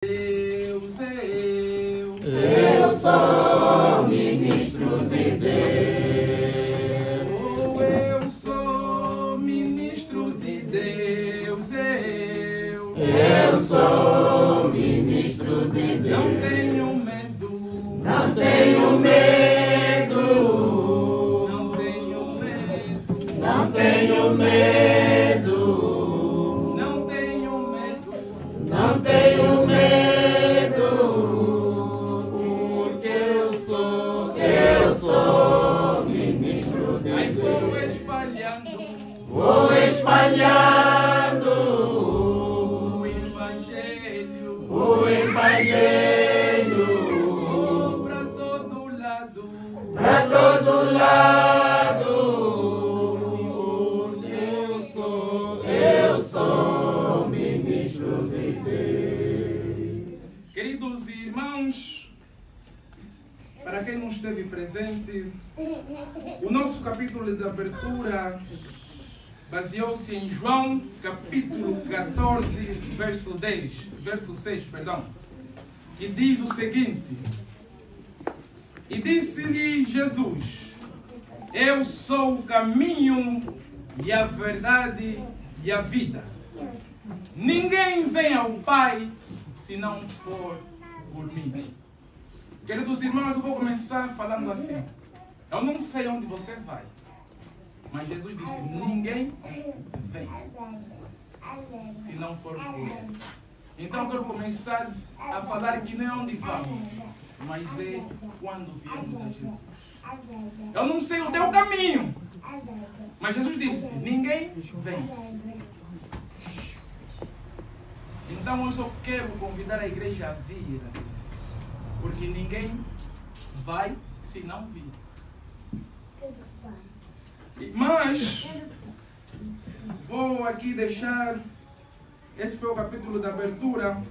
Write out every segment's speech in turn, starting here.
Deus é eu. Eu sou ministro de Deus. Oh, eu sou ministro de Deus. Eu sou ministro de Deus. Não tenho medo. Não tenho medo. Não tenho medo. Não tenho medo. Não tenho medo. Não tenho medo. Porque eu sou ministro de Aí Deus. vou espalhando Vou espalhando o evangelho. o evangelho Pra todo lado. para todo lado. Porque eu sou ministro de Deus. Queridos irmãos, para quem não esteve presente, o nosso capítulo de abertura baseou-se em João, capítulo 14, verso 6, que diz o seguinte: E disse-lhe Jesus: Eu sou o caminho e a verdade e a vida. Ninguém vem ao Pai se não for por mim. Queridos irmãos, eu vou começar falando assim. Eu não sei onde você vai, mas Jesus disse: ninguém vem se não for por Ele. Então eu quero começar a falar que não é onde vamos, mas é quando viemos a Jesus. Eu não sei o teu caminho, mas Jesus disse: ninguém vem. Então eu só quero convidar a igreja a vir, porque ninguém vai se não vir. Mas vou aqui deixar, esse foi o capítulo da abertura,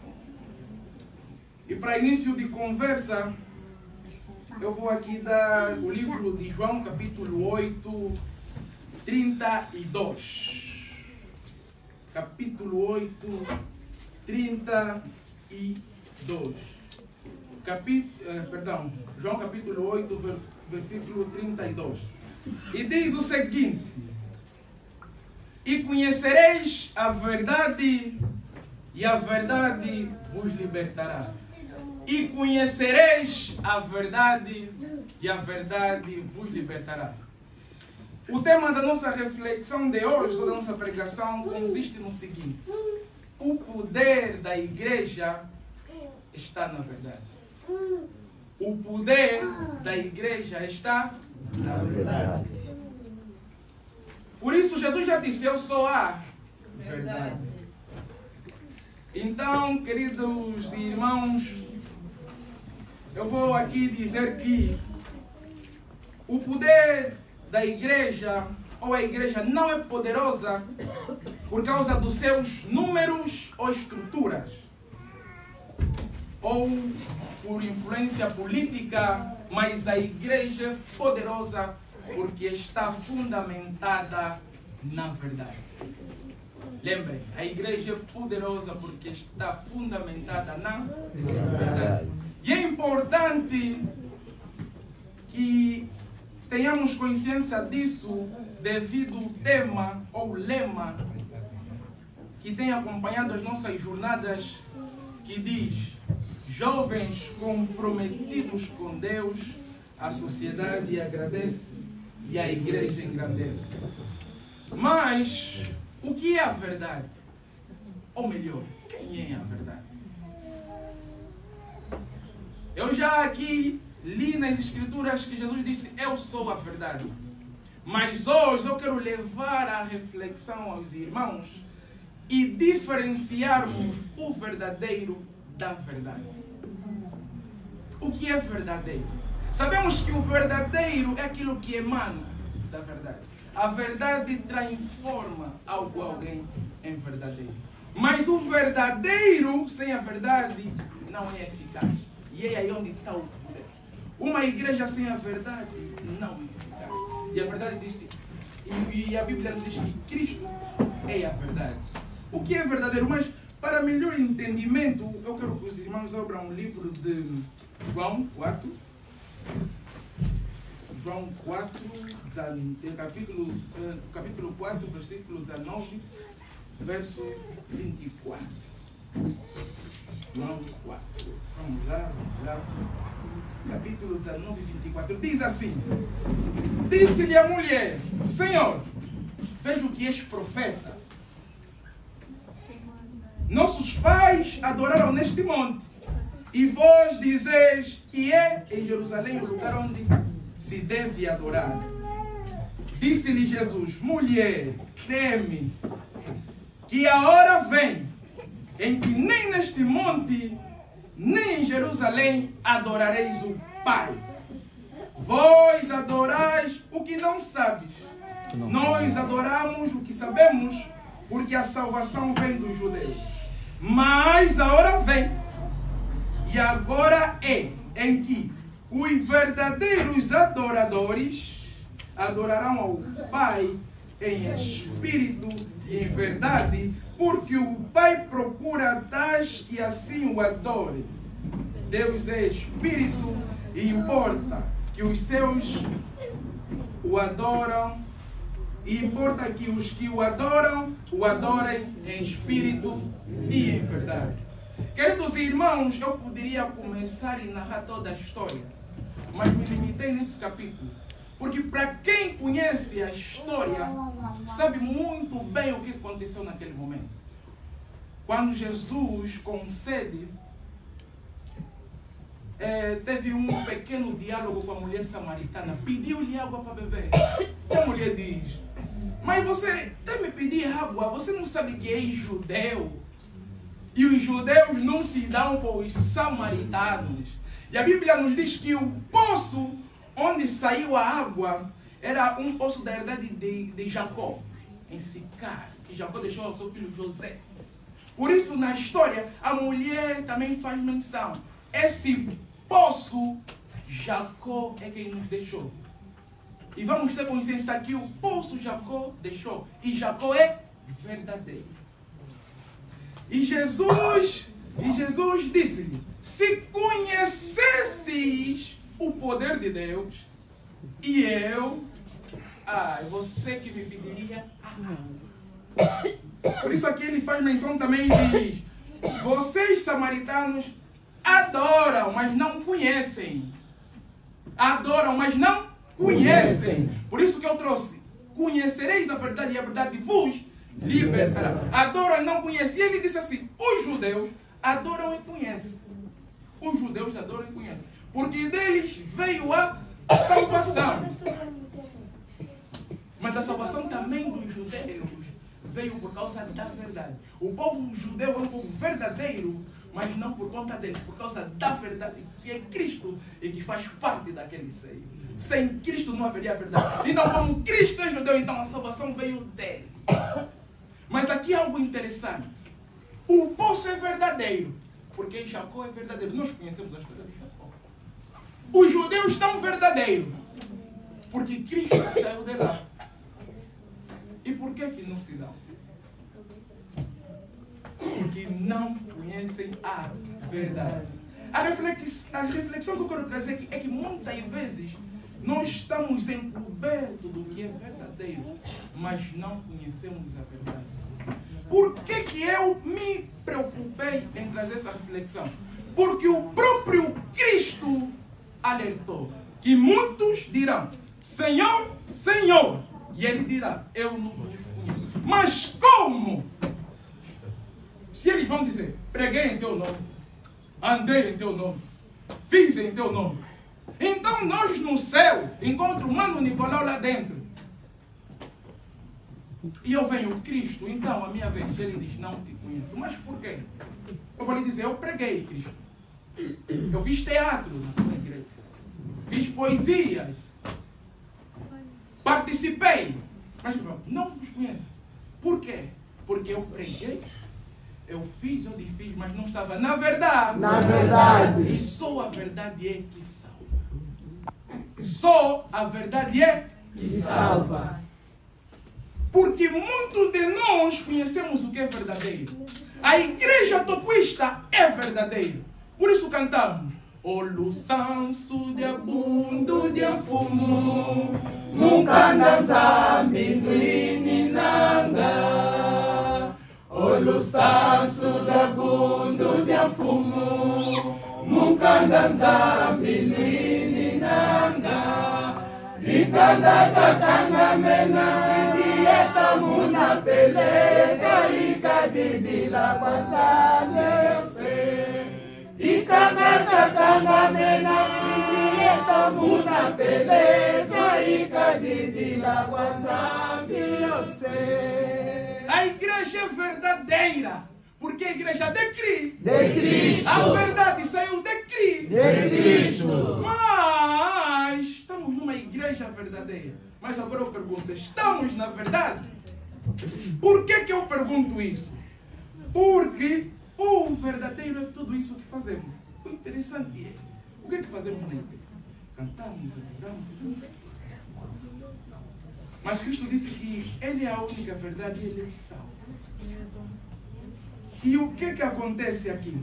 e para início de conversa eu vou aqui dar o livro de João, capítulo 8, 32. Capítulo 8, 32. João capítulo 8, versículo 32. E diz o seguinte: E conhecereis a verdade, e a verdade vos libertará. E conhecereis a verdade, e a verdade vos libertará. O tema da nossa reflexão de hoje, da nossa pregação, consiste no seguinte: o poder da igreja está na verdade. O poder da igreja está na verdade. Por isso Jesus já disse: eu sou a verdade. Então, queridos irmãos, eu vou aqui dizer que o poder da igreja, ou a igreja não é poderosa por causa dos seus números ou estruturas, ou por influência política, mas a igreja é poderosa porque está fundamentada na verdade. Lembrem, a igreja é poderosa porque está fundamentada na verdade. E é importante que tenhamos consciência disso devido ao tema ou lema que tem acompanhado as nossas jornadas, que diz: jovens comprometidos com Deus, a sociedade agradece e a igreja engrandece. Mas o que é a verdade? Ou melhor, quem é a verdade? Eu já aqui li nas escrituras que Jesus disse: eu sou a verdade. Mas hoje eu quero levar a reflexão aos irmãos e diferenciarmos o verdadeiro da verdade. O que é verdadeiro? Sabemos que o verdadeiro é aquilo que emana da verdade. A verdade transforma algo, alguém, em verdadeiro. Mas o verdadeiro sem a verdade não é eficaz. E é aí onde está o poder. Uma igreja sem a verdade não é eficaz. E a verdade diz, e a Bíblia diz que Cristo é a verdade. O que é verdadeiro? Mas Para melhor entendimento, eu quero que os irmãos abram um livro de João 4. João 4, capítulo 4, versículo 19, verso 24. João 4. Vamos lá. Capítulo 19, 24. Diz assim: disse-lhe a mulher: Senhor, vejo que és profeta. Nossos pais adoraram neste monte, e vós dizeis que é em Jerusalém o lugar onde se deve adorar. Disse-lhe Jesus: mulher, crê-me, que a hora vem em que nem neste monte, nem em Jerusalém adorareis o Pai. Vós adorais o que não sabes. Nós adoramos o que sabemos, porque a salvação vem dos judeus. Mas a hora vem, e agora é, em que os verdadeiros adoradores adorarão ao Pai em espírito e em verdade, porque o Pai procura tais que assim o adorem. Deus é espírito e importa que os seus o adoram, e importa que os que o adorem em espírito e em verdade. Queridos irmãos, eu poderia começar e narrar toda a história, mas me limitei nesse capítulo, porque para quem conhece a história, sabe muito bem o que aconteceu naquele momento. Quando Jesus concede, teve um pequeno diálogo com a mulher samaritana, pediu-lhe água para beber. E a mulher diz: mas você tem me pedir água, você não sabe que é judeu? E os judeus não se dão para os samaritanos. E a Bíblia nos diz que o poço onde saiu a água era um poço da herdade de Jacó, em Sicar, que Jacó deixou ao seu filho José. Por isso, na história, a mulher também faz menção. Esse poço, Jacó é quem nos deixou. E vamos ter consciência que o poço Jacó deixou. E Jacó é verdadeiro. E Jesus disse-lhe: se conhecesses o poder de Deus, e eu, você que me pediria água. Por isso aqui ele faz menção também e diz: vocês samaritanos adoram, mas não conhecem. Adoram, mas não conhecem. Por isso que eu trouxe: conhecereis a verdade, e a verdade vos libertará. Adoram e não conhecem. E ele disse assim: os judeus adoram e conhecem. Os judeus adoram e conhecem, porque deles veio a salvação. Mas a salvação também dos judeus veio por causa da verdade. O povo judeu é um povo verdadeiro, mas não por conta deles, por causa da verdade, que é Cristo e que faz parte daquele seio. Sem Cristo não haveria verdade. Então, como Cristo é judeu, então a salvação veio dele. Mas aqui há algo interessante. O poço é verdadeiro, porque Jacó é verdadeiro. Nós conhecemos a história de Jacó. Os judeus são verdadeiros, porque Cristo saiu de lá. E por que não se dão? Porque não conhecem a verdade. A reflexão que eu quero trazer aqui é que muitas vezes nós estamos encobertos do que é verdadeiro, mas não conhecemos a verdade. Por que eu me preocupei em trazer essa reflexão? Porque o próprio Cristo alertou que muitos dirão: Senhor, Senhor. E ele dirá: eu não vos conheço. Mas como? Se eles vão dizer: preguei em teu nome, andei em teu nome, fiz em teu nome. Então nós no céu encontramos o Mano Nicolau lá dentro. E eu venho Cristo, então a minha vez. Ele diz: não te conheço. Mas por quê? Eu vou lhe dizer: eu preguei, Cristo. Eu fiz teatro na tua igreja. Fiz poesias. Participei. Mas não vos conheço. Por quê? Porque eu preguei. Eu fiz, eu desfiz, mas não estava na verdade. Na verdade. E só a verdade é que salva. Só a verdade é que salva. Porque muitos de nós conhecemos o que é verdadeiro, A igreja toquista é verdadeira. Por isso cantamos. O luçanço de abundo de afumo, nunca dança minuini nanga. O luçanço de abundo de afumo, nunca dança minuini nanga. E canta cacanga mena, dieta muna beleza e cadidila quanzame. E canga mena dieta muna beleza e cadidila quanzame. A igreja é verdadeira, porque a igreja de Cristo. A verdade saiu de Cristo. Mas estamos numa igreja verdadeira. Mas agora eu pergunto, estamos na verdade? Por que eu pergunto isso? Porque o verdadeiro é tudo isso que fazemos. O interessante é, o que é que fazemos na igreja? Cantamos, adoramos. Mas Cristo disse que Ele é a única verdade e Ele é o sal. E o que acontece aqui?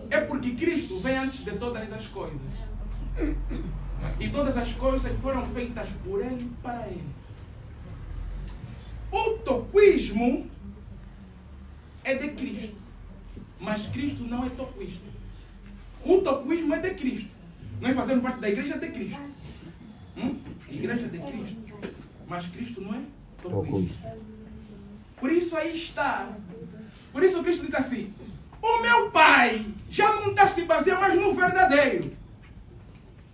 É porque Cristo vem antes de todas as coisas. E todas as coisas foram feitas por Ele e para Ele. O toquismo é de Cristo. Mas Cristo não é toquista. O toquismo é de Cristo. Nós fazemos parte da igreja de Cristo. Igreja de Cristo. Mas Cristo não é toquista. Por isso aí está. Por isso Cristo diz assim: o meu Pai já não está se baseando mais no verdadeiro.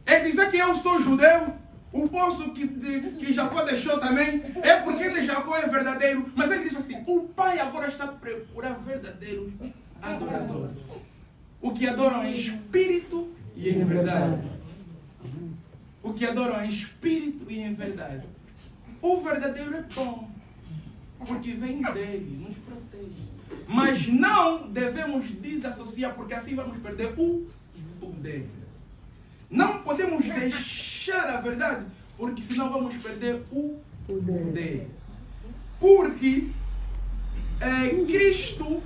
Ele dizer que eu sou judeu, o poço que Jacó deixou também, é porque ele Jacó é verdadeiro. Mas ele disse assim: o Pai agora está a procurar verdadeiros adoradores. O que adoram em espírito e em verdade. O que adoram em espírito e em verdade. O verdadeiro é bom, porque vem dele, nos protege. Mas não devemos desassociar, porque assim vamos perder o poder. Não podemos deixar a verdade, porque senão vamos perder o poder. Porque Cristo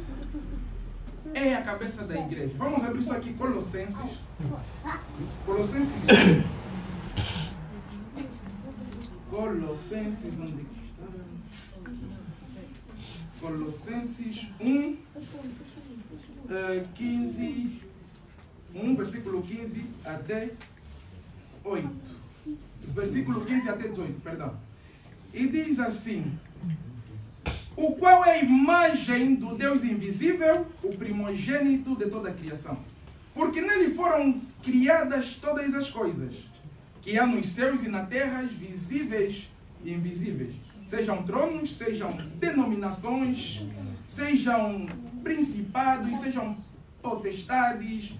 é a cabeça da igreja. Vamos abrir isso aqui, Colossenses. Colossenses, onde está? Colossenses 1, 15, 1, versículo 15 até 8. Versículo 15 até 18, perdão. E diz assim: o qual é a imagem do Deus invisível, o primogênito de toda a criação. Porque nele foram criadas todas as coisas, que há nos céus e na terra, visíveis e invisíveis. Sejam tronos, sejam denominações, sejam principados, sejam potestades.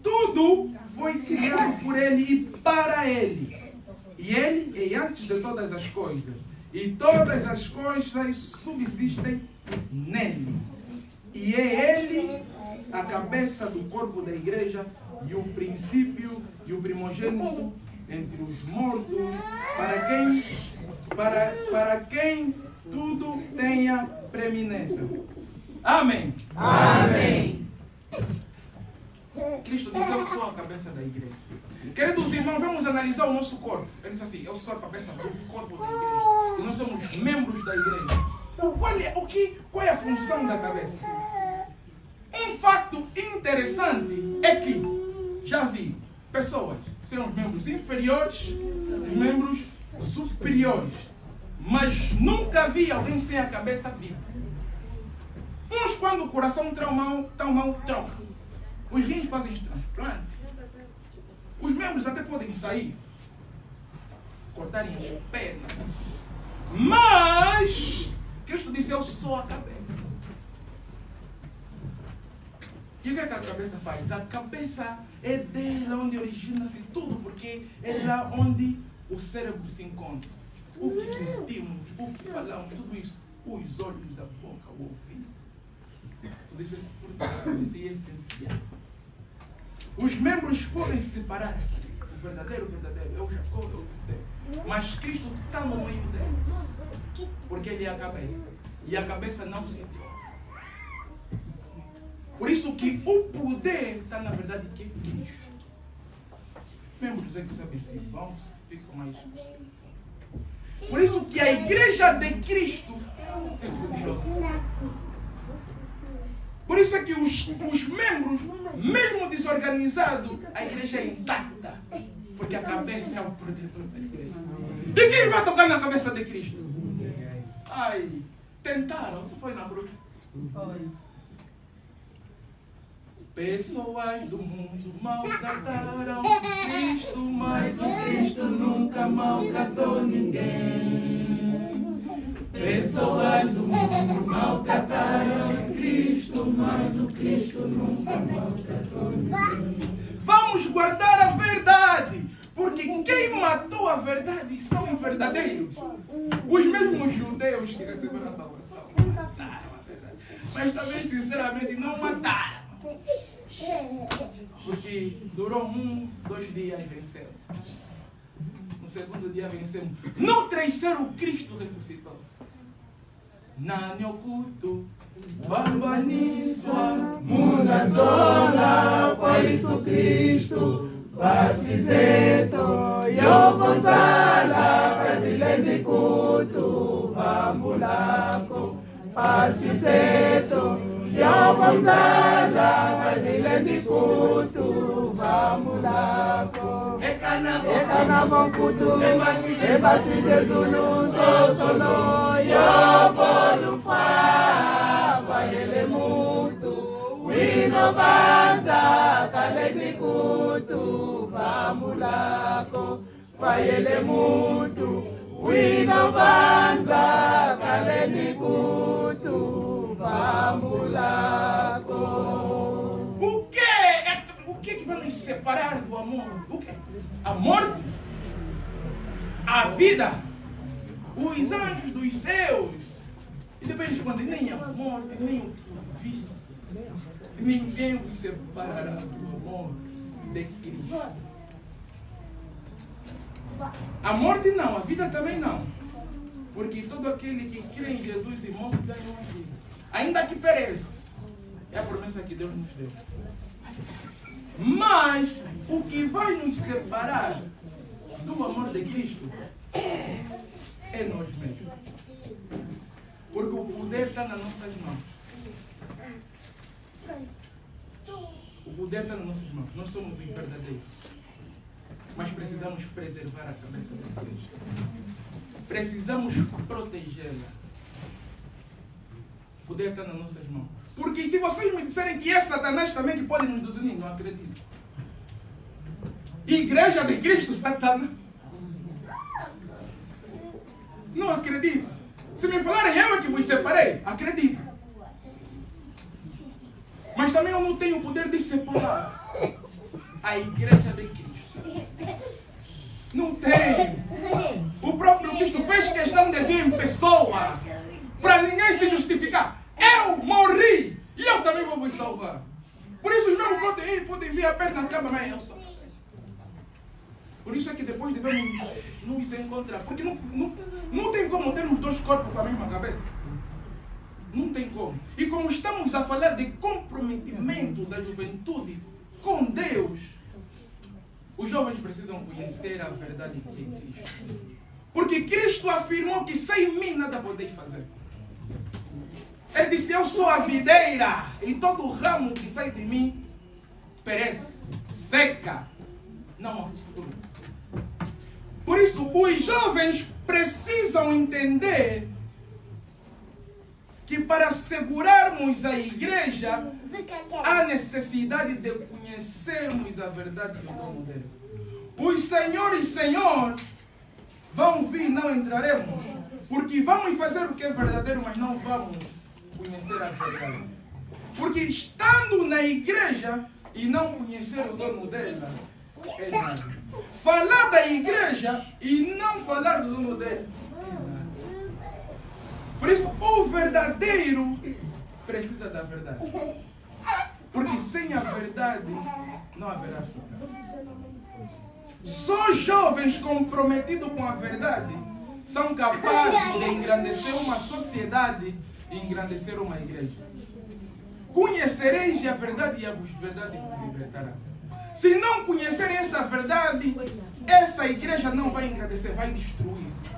Tudo foi criado por Ele e para Ele. E Ele é antes de todas as coisas. E todas as coisas subsistem nele. E é Ele a cabeça do corpo da igreja e o princípio e o primogênito entre os mortos, para quem tudo tenha preeminência. Amém. Amém. Cristo disse: eu sou a cabeça da igreja. Queridos irmãos, vamos analisar o nosso corpo. Ele disse assim: eu sou a cabeça do corpo da igreja. E nós somos membros da igreja. Qual é a função da cabeça? Um fato interessante é que já vi pessoas serem os membros inferiores, os membros superiores. Mas nunca vi alguém sem a cabeça viva. Uns, quando o coração está mal, trocam. Os rins fazem transplante. Os membros até podem sair, cortarem as pernas. Mas Cristo disse: eu sou a cabeça. E o que a cabeça faz? A cabeça é dela onde origina-se tudo, porque é lá onde o cérebro se encontra. O que sentimos, o que falamos, tudo isso. Os olhos, a boca, o ouvido. Tudo isso é fruto da cabeça e é essencial. Os membros podem se separar. O verdadeiro é o Jacó, é o judeu. Mas Cristo está no meio dele. Porque ele é a cabeça. E a cabeça não se troca. Por isso que o poder está na verdade que é Cristo. Membros é que sabem se vão, se ficam mais possível. Por isso que a igreja de Cristo é poderosa. Por isso é que os membros, mesmo desorganizados, a igreja é intacta. Porque a cabeça é o protetor da igreja. E quem vai tocar na cabeça de Cristo? Ai, tentaram. Tu foi na bruxa? Foi. Pessoas do mundo maltrataram Cristo, mas o Cristo nunca maltratou ninguém. Pessoas do mundo maltrataram Cristo, mas o Cristo nunca maltratou ninguém. Vamos guardar a verdade, porque quem matou a verdade são os verdadeiros. Os mesmos judeus que receberam a salvação mataram a verdade. Mas também, sinceramente, não mataram. Porque durou 2 dias e vencemos. No segundo dia vencemos. No terceiro, Cristo ressuscitou. Nani oculto, Bambaniswa, Munazola, por isso Cristo, Basizeto, Yovonzala, Presidente Culto, Vamulaco, Basizeto, Yovonzala, Presidente Culto, Vamulaco, Ecanavon Culto, Ebasi Jesus no Sosolo, Yovolufa, Vaiele Mutu, Winovanza, Calegri Culto, Vamulaco, Vaiele Mutu, Winovanza, Calegri Culto, Vamulaco. O que vai nos separar do amor? O que? A morte? A vida? Os anjos dos céus? E depois responde, nem a morte, nem a vida. Ninguém vos separará do amor de Cristo. A morte não, a vida também não. Porque todo aquele que crê em Jesus e morre ganha uma vida. Ainda que pereça. É a promessa que Deus nos deu. Mas o que vai nos separar do amor de Cristo é nós mesmos. Porque o poder está nas nossas mãos. O poder está nas nossas mãos. Nós somos os verdadeiros. Mas precisamos preservar a cabeça de vocês. Precisamos protegê-la. O poder está nas nossas mãos. Porque se vocês me disserem que é Satanás também que pode nos desunir, não acredito. Igreja de Cristo, Satanás. Não acredito. Se me falarem eu é que vos separei, acredito. Mas também eu não tenho o poder de separar a igreja de Cristo. Não tem. O próprio Cristo fez questão de vir em pessoa para ninguém se justificar. Eu morri e eu também vou vos salvar. Por isso os mesmos podem vir a perna na cama, mas eu sou. Por isso é que depois devemos nos encontrar. Porque não tem como termos 2 corpos com a mesma cabeça. Não tem como. E como estamos a falar de comprometimento da juventude com Deus, os jovens precisam conhecer a verdade que é Cristo. Porque Cristo afirmou que sem mim nada podeis fazer. Ele disse, eu sou a videira e todo ramo que sai de mim perece, seca, não há fruto. Por isso, os jovens precisam entender que para segurarmos a igreja, há necessidade de conhecermos a verdade do dono dele. Os senhores e senhor vão vir, não entraremos, porque vamos fazer o que é verdadeiro, mas não vamos conhecer a verdade. Porque estando na igreja e não conhecer o dono dela, é nada. Falar da igreja e não falar do dono dela, é nada. Por isso, o verdadeiro precisa da verdade. Porque sem a verdade não haverá fruto. Só jovens comprometidos com a verdade são capazes de engrandecer uma sociedade e engrandecer uma igreja. conhecereis a verdade e a verdade vos libertará. Se não conhecerem essa verdade, essa igreja não vai engrandecer, vai destruir-se.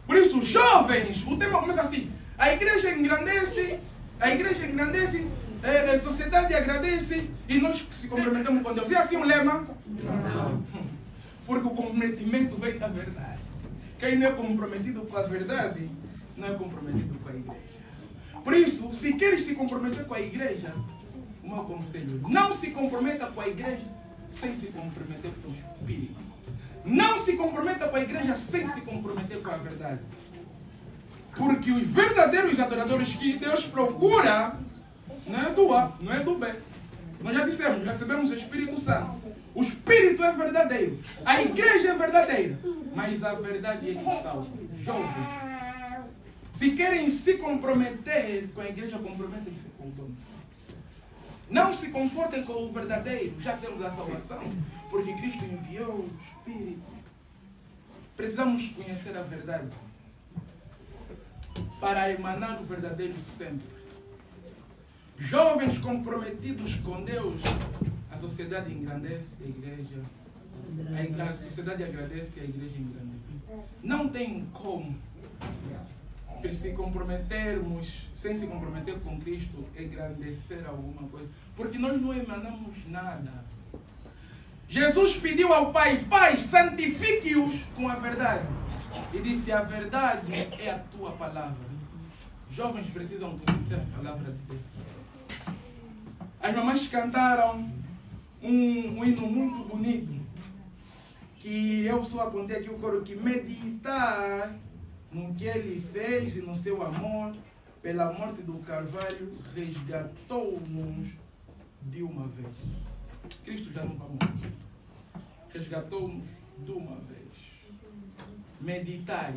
Por isso, jovens, o tema começa assim: a igreja engrandece, a sociedade agradece e nós se comprometemos com Deus. É assim o lema? Não. Porque o comprometimento vem da verdade. Quem não é comprometido com a verdade, não é comprometido com a igreja. Por isso, se queres se comprometer com a igreja, o meu conselho: não se comprometa com a igreja sem se comprometer com o Espírito. Não se comprometa com a igreja sem se comprometer com a verdade. Porque os verdadeiros adoradores que Deus procura não é do A, não é do B. Nós já dissemos, recebemos o Espírito Santo. O Espírito é verdadeiro. A igreja é verdadeira. Mas a verdade é que salva. Jovens, se querem se comprometer com a igreja, comprometem-se com o dono. Não se confortem com o verdadeiro. Já temos a salvação, porque Cristo enviou o Espírito. Precisamos conhecer a verdade para emanar o verdadeiro sempre. Jovens comprometidos com Deus, a sociedade engrandece, a sociedade agradece, a igreja engrandece. Não tem como se comprometermos, sem se comprometer com Cristo, engrandecer alguma coisa. Porque nós não emanamos nada. Jesus pediu ao Pai: Pai, santifique-os com a verdade. E disse: a verdade é a tua palavra. Jovens precisam conhecer a palavra de Deus. As mamães cantaram um hino muito bonito, que eu só apontei aqui o coro, que meditar no que Ele fez e no seu amor, pela morte do Carvalho, resgatou-nos de uma vez. Cristo já nunca morreu. Resgatou-nos de uma vez. Meditai.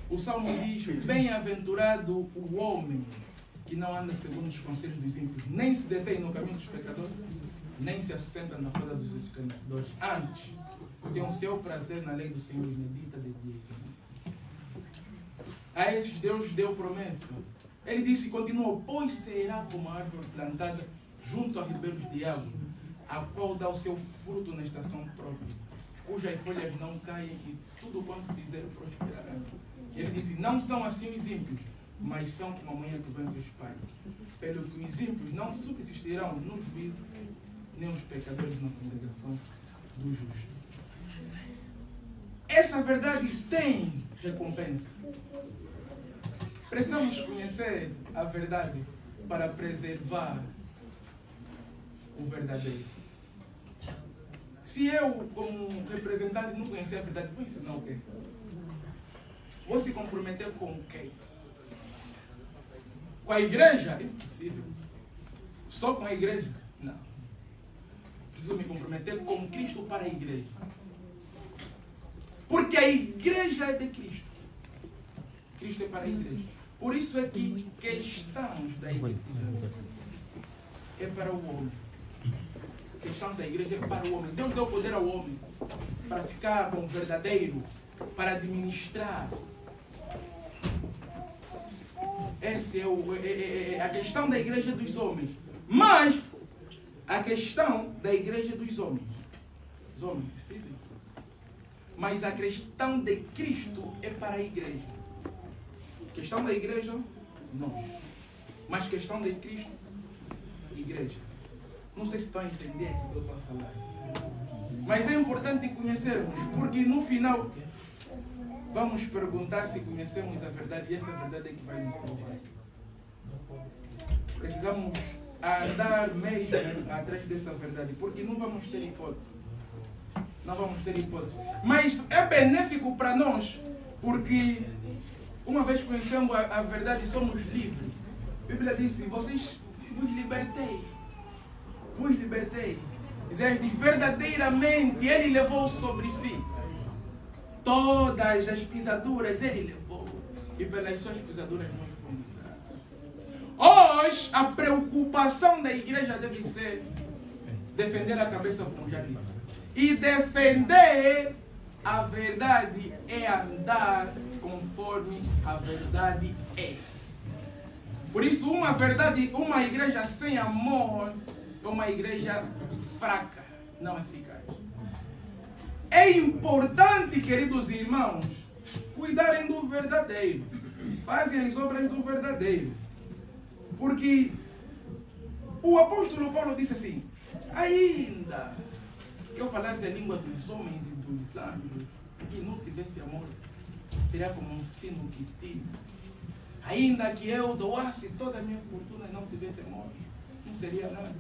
O Salmo diz: bem-aventurado o homem que não anda segundo os conselhos dos ímpios, nem se detém no caminho dos pecadores, nem se assenta na roda dos escarnecedores. Antes, tem o seu prazer na lei do Senhor e medita de dia. A esses Deus deu promessa. Ele disse e continuou: pois será como a árvore plantada junto a ribeiros de água, a qual dá o seu fruto na estação própria, cujas folhas não caem e tudo quanto fizer prosperará. Ele disse: não são assim os ímpios, mas são como a manhã que vem do espalho. Pelo que os ímpios não subsistirão no juízo, nem os pecadores na congregação do justo. Essa verdade tem recompensa. Precisamos conhecer a verdade para preservar o verdadeiro. Se eu, como representante, não conhecer a verdade, vou ensinar o quê? Vou se comprometer com quem? Com a igreja? Impossível. Só com a igreja? Não. Preciso me comprometer com Cristo para a igreja. Porque a igreja é de Cristo. Cristo é para a igreja. Por isso é que questões da igreja é para o homem. Questão da igreja é para o homem. Deus deu poder ao homem para ficar com o verdadeiro, para administrar. Essa é a questão da igreja dos homens. Mas a questão da igreja dos homens. Os homens decidem. Mas a questão de Cristo é para a igreja. Questão da igreja, não. Mas questão de Cristo, igreja. Não sei se estão a entender o que eu estou a falar. Mas é importante conhecermos, porque no final vamos perguntar se conhecemos a verdade, e essa verdade é que vai nos salvar. Precisamos andar mesmo atrás dessa verdade, porque não vamos ter hipótese. Não vamos ter hipótese. Mas é benéfico para nós, porque uma vez conhecemos a verdade, somos livres. A Bíblia diz: vocês vos libertei. Vos libertei. Dizer, verdadeiramente Ele levou sobre si todas as pisaduras, Ele levou. E pelas suas pisaduras nós fomos sarados. Hoje, a preocupação da igreja deve ser defender a cabeça, como já disse. E defender a verdade é andar conforme a verdade é. Por isso, uma igreja sem amor é uma igreja fraca, não eficaz. É importante, queridos irmãos, cuidarem do verdadeiro. Fazem as obras do verdadeiro. Porque o apóstolo Paulo disse assim: ainda que eu falasse a língua dos homens e dos anjos, e não tivesse amor, seria como um sino que tira. Ainda que eu doasse toda a minha fortuna e não tivesse amor, não seria nada.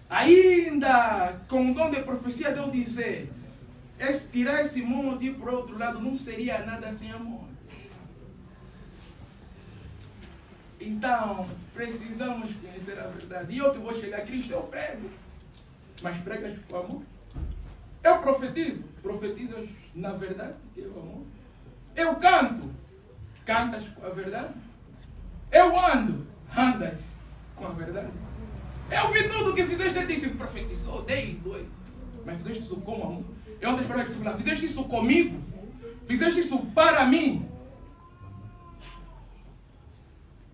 Ainda com o dom de profecia, Deus dizer, tirar esse mundo e ir para o outro lado, não seria nada sem amor. Então, precisamos conhecer a verdade. E eu que vou chegar a Cristo, eu prego. Mas pregas com amor. Eu profetizo. Profetizas na verdade, que é o amor. Eu canto. Cantas com a verdade. Eu ando. Andas com a verdade. Eu vi tudo o que fizeste. Ele disse, profetizou, dei, doei. Mas fizeste isso com amor. Eu ontem falei que tu fizeste isso comigo. Fizeste isso para mim.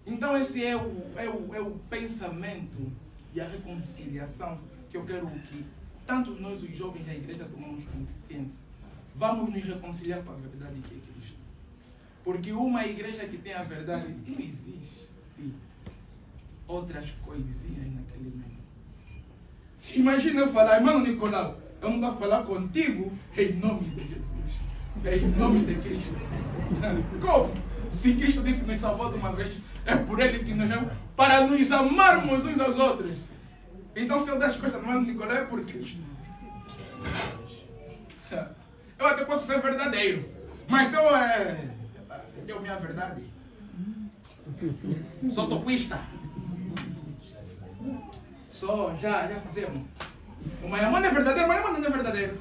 Então esse é o pensamento e a reconciliação que eu quero que tanto nós, os jovens da igreja, tomamos consciência. Vamos nos reconciliar com a verdade que é Cristo. Porque uma igreja que tem a verdade, não existe outras coisinhas naquele meio. Imagina eu falar, irmão Nicolau, eu não vou falar contigo em nome de Jesus. Em nome de Cristo. Como? Se Cristo disse nos salvou de uma vez, é por Ele que nos amamos, para nos amarmos uns aos outros. Então, se eu der as coisas no mano Nicolau, é por Cristo. Eu até posso ser verdadeiro, mas se eu tenho minha verdade, sou toquista, já fizemos. O Maiamã não é verdadeiro, o Maiamã não é verdadeiro.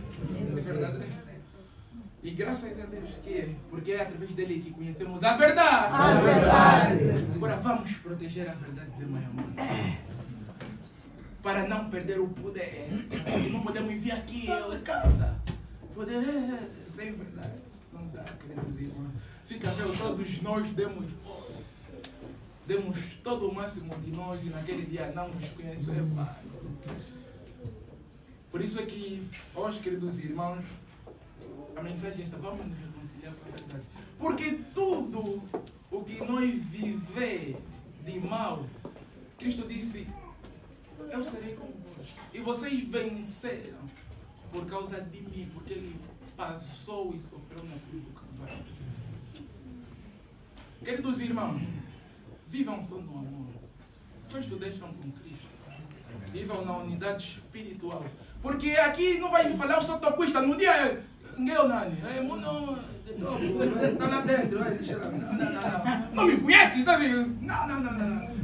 É verdadeiro. E graças a Deus que é, porque é através dele que conhecemos a verdade. A verdade. Agora vamos proteger a verdade de Maiamã. Para não perder o poder. E não podemos vir aqui, casa. Poder sem verdade. Não dá, queridos irmãos. Fica vendo, todos nós demos força. Demos todo o máximo de nós e naquele dia não nos conhecemos. Por isso é que hoje, queridos irmãos, a mensagem é esta: vamos nos reconciliar com a verdade. Porque tudo o que nós viver de mal, Cristo disse, eu serei convosco. E vocês venceram por causa de mim, porque Ele passou e sofreu na cruz do Calvário. Queridos irmãos, vivam só no amor. Depois tu deixam com Cristo. Vivam na unidade espiritual. Porque aqui não vai me falar, eu sou toquista. No dia, eu está lá dentro. Não me conheces? Não.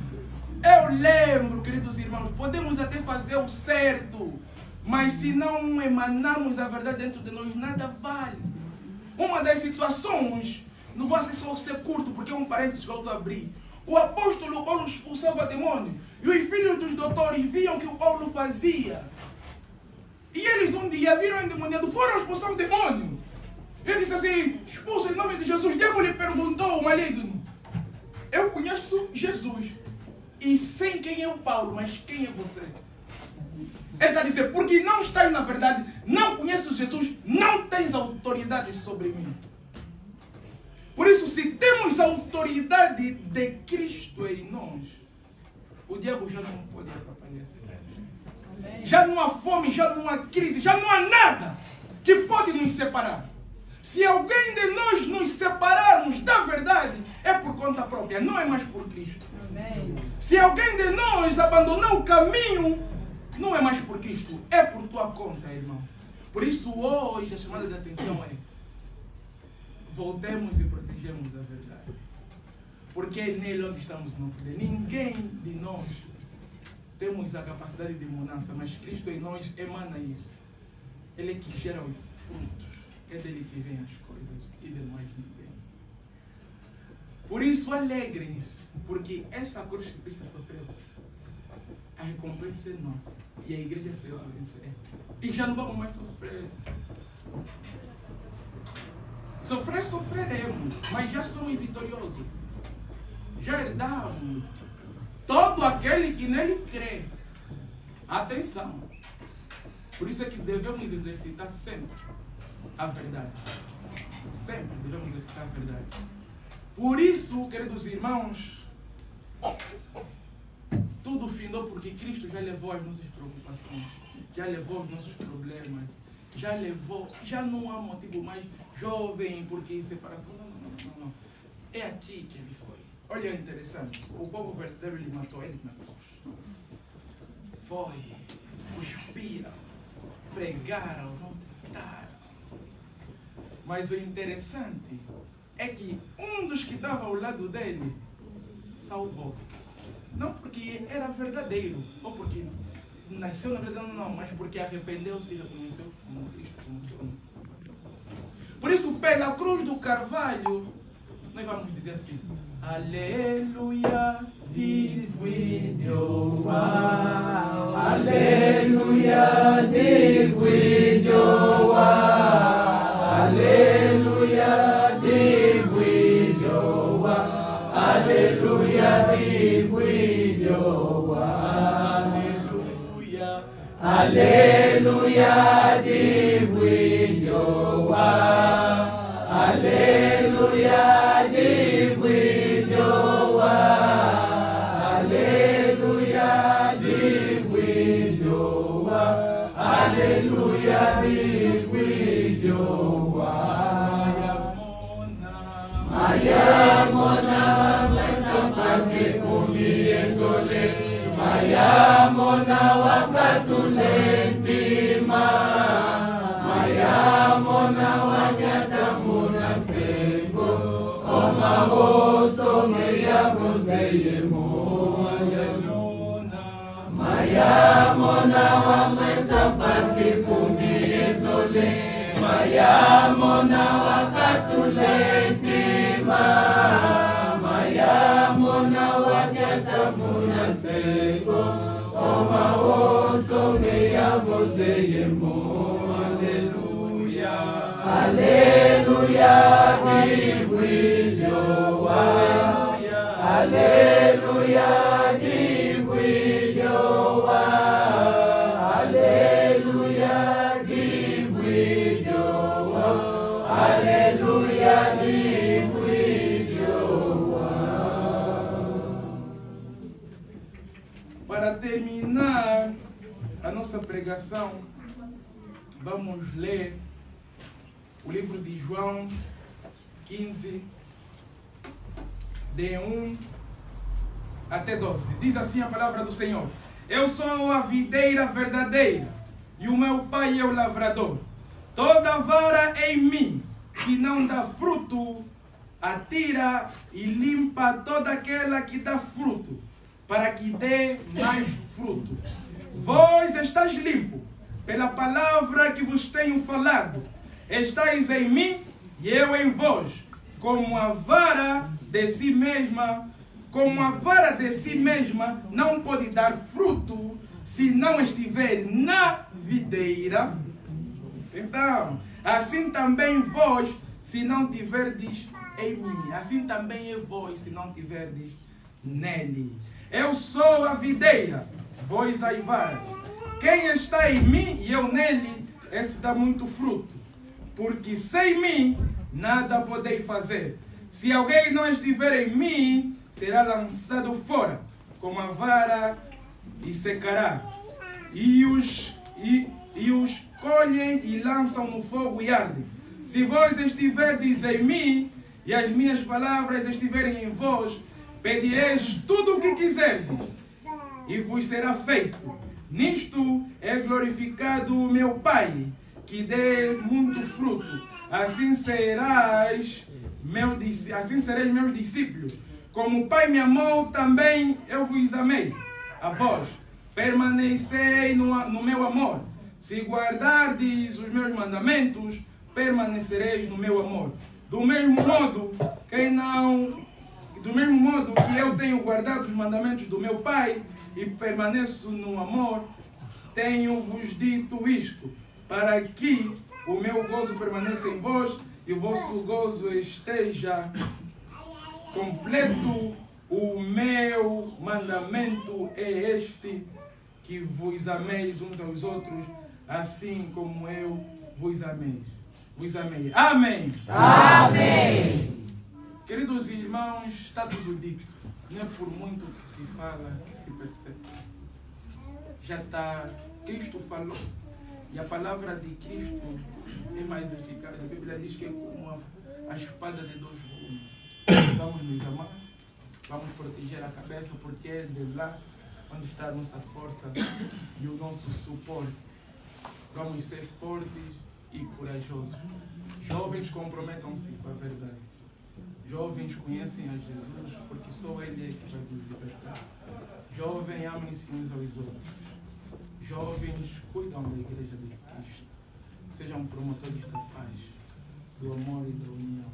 Eu lembro, queridos irmãos, podemos até fazer o certo, mas se não emanarmos a verdade dentro de nós, nada vale. Uma das situações, não vai só ser curto, porque é um parênteses que eu estou a abrir. O apóstolo Paulo expulsava demônio. E os filhos dos doutores viam o que o Paulo fazia. E eles um dia viram endemoniado, foram expulsar o demônio. Ele disse assim, expulsa em nome de Jesus. Deus lhe perguntou ao maligno, eu conheço Jesus e sei quem é o Paulo, mas quem é você? Ele está dizendo, porque não estás na verdade, não conheces Jesus, não tens autoridade sobre mim. Por isso, se temos a autoridade de Cristo em nós, o diabo já não pode atrapalhar essa igreja. Já não há fome, já não há crise, já não há nada que pode nos separar. Se alguém de nós nos separarmos da verdade, é por conta própria, não é mais por Cristo. Amém. Se alguém de nós abandonar o caminho, não é mais por Cristo, é por tua conta, irmão. Por isso, hoje, a chamada de atenção é: voltemos e protegemos a verdade. Porque é nele onde estamos no poder. Ninguém de nós temos a capacidade de mudança, mas Cristo em nós emana isso. Ele é que gera os frutos. É dele que vem as coisas e de nós ninguém. Por isso, alegrem-se, porque essa cruz que Cristo sofreu, a recompensa é nossa. E a igreja se vai vencer. E já não vamos mais sofrer. Sofreremos, mas já somos vitoriosos. já herdamos. Todo aquele que nele crê. Atenção. Por isso é que devemos exercitar sempre a verdade. Sempre devemos exercitar a verdade. Por isso, queridos irmãos, tudo findou porque Cristo já levou as nossas preocupações, já levou os nossos problemas, já levou, já não há motivo mais jovem porque separação. Não. É aqui que ele foi. Olha, é interessante. O povo verdadeiro ele matou ele na cruz. Foi, cuspiram, pregaram, não mataram. Mas o interessante é que um dos que estava ao lado dele salvou-se. Não porque era verdadeiro, ou porque nasceu na verdade, não, mas porque arrependeu-se e reconheceu como Cristo, como seu Salvador. Por isso, pela cruz do Carvalho, nós vamos dizer assim: Aleluia, dividio, Aleluia, dividio, Aleluia, dividio, Aleluia, dividio, Aleluia, Aleluia, dividio, Aleluia, dividio, Aleluia, dividio, Aleluia, dividio, Maya mona mesa kumi ezole, Maya mona wakatulentima, Maya mona wanyata muna sengo, Oma oso meya vozeyemo, Maya mona wamesa pasi kumi ezole, Maya mona wakatulentima, Maya mona wanyata muna sengo, Oma oso meya vozeyemo. Aleluia, Aleluia, dividio, Aleluia, dividio, Aleluia, dividio, Aleluia, dividio. Para terminar a nossa pregação, vamos ler o livro de João 15, de 1 até 12. Diz assim a palavra do Senhor: Eu sou a videira verdadeira, e o meu Pai é o lavrador. Toda vara em mim que não dá fruto, atira e limpa toda aquela que dá fruto, para que dê mais fruto. Vós estáis limpos pela palavra que vos tenho falado. Estais em mim e eu em vós, como a vara de si mesma, não pode dar fruto se não estiver na videira. Então, assim também vós, se não tiverdes em mim, assim também é vós, se não tiverdes nele. Eu sou a videira, vós as varas. Quem está em mim e eu nele, esse dá muito fruto. Porque sem mim, nada podeis fazer. Se alguém não estiver em mim, será lançado fora, como a vara, e secará. E os colhem e lançam no fogo e ardem. Se vós estiverdes em mim, e as minhas palavras estiverem em vós, pedireis tudo o que quiserdes, e vos será feito. Nisto é glorificado o meu Pai, que dê muito fruto. Assim sereis meus discípulos. Como o Pai me amou, também eu vos amei. A vós, permanecei no meu amor. Se guardardes os meus mandamentos, permanecereis no meu amor. Do mesmo modo que eu tenho guardado os mandamentos do meu Pai e permaneço no amor, tenho-vos dito isto, para que o meu gozo permaneça em vós e o vosso gozo esteja completo. O meu mandamento é este, que vos ameis uns aos outros, assim como eu vos amei. Amém. Amém. Queridos irmãos, está tudo dito. Não é por muito que se fala, que se percebe. Já está, Cristo falou. E a palavra de Cristo é mais eficaz. A Bíblia diz que é como a espada de dois gumes. Vamos nos amar, vamos proteger a cabeça, porque é de lá onde está a nossa força e o nosso suporte. Vamos ser fortes e corajosos. Jovens, comprometam-se com a verdade. Jovens, conhecem a Jesus, porque só Ele é que vai nos libertar. Jovens, amem-se uns aos outros. Jovens, cuidam da igreja de Cristo. Sejam promotores da paz, do amor e da união.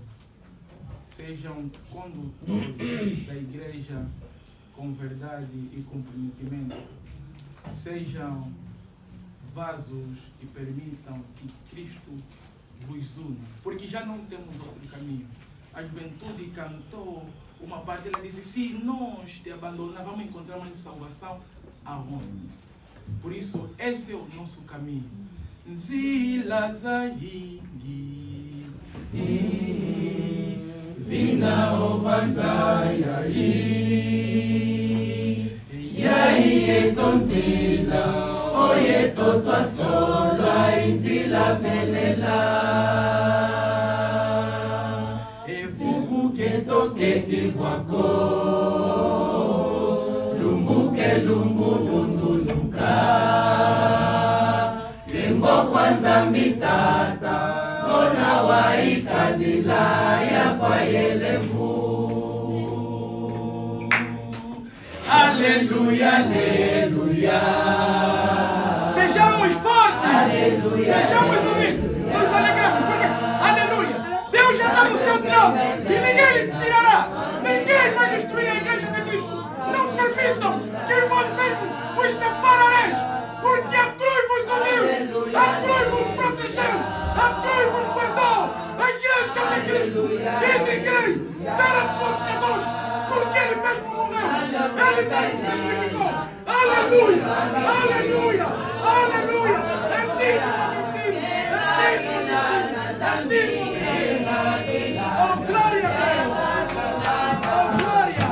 Sejam condutores da igreja com verdade e comprometimento. Sejam vasos e permitam que Cristo vos una. Porque já não temos outro caminho. A juventude cantou uma parte, ela disse, se nós te abandonar, vamos encontrar uma salvação aonde? Por isso, esse é o nosso caminho. Zila zaingi, zina ovanzayai, yai etonzila, oye totwa sola, inzila velela. Evuvu ketoke kivwako, lumbu ke lumbu nunduluka. Tembo kwanza mitata, ona waikadila ya kwa yelembu. Aleluia, aleluia. Sejamos fortes. Aleluia. Sejamos unidos. Nos alegramos. Porque, aleluia. Deus já está no seu trono. E ninguém lhe tirará. Ninguém vai destruir a igreja de Cristo. Não permitam que vós mesmos vos separareis. Porque a cruz vos uniu. A cruz vos protegeu. A cruz vos guardou. A igreja de Cristo. E ninguém será contra vós. Porque Ele mesmo morreu. Ele mesmo testificou. Aleluia. Aleluia. Aleluia. É digno a mentir. É digno a mentir. É digno. Oh, glória a Deus. Oh, glória.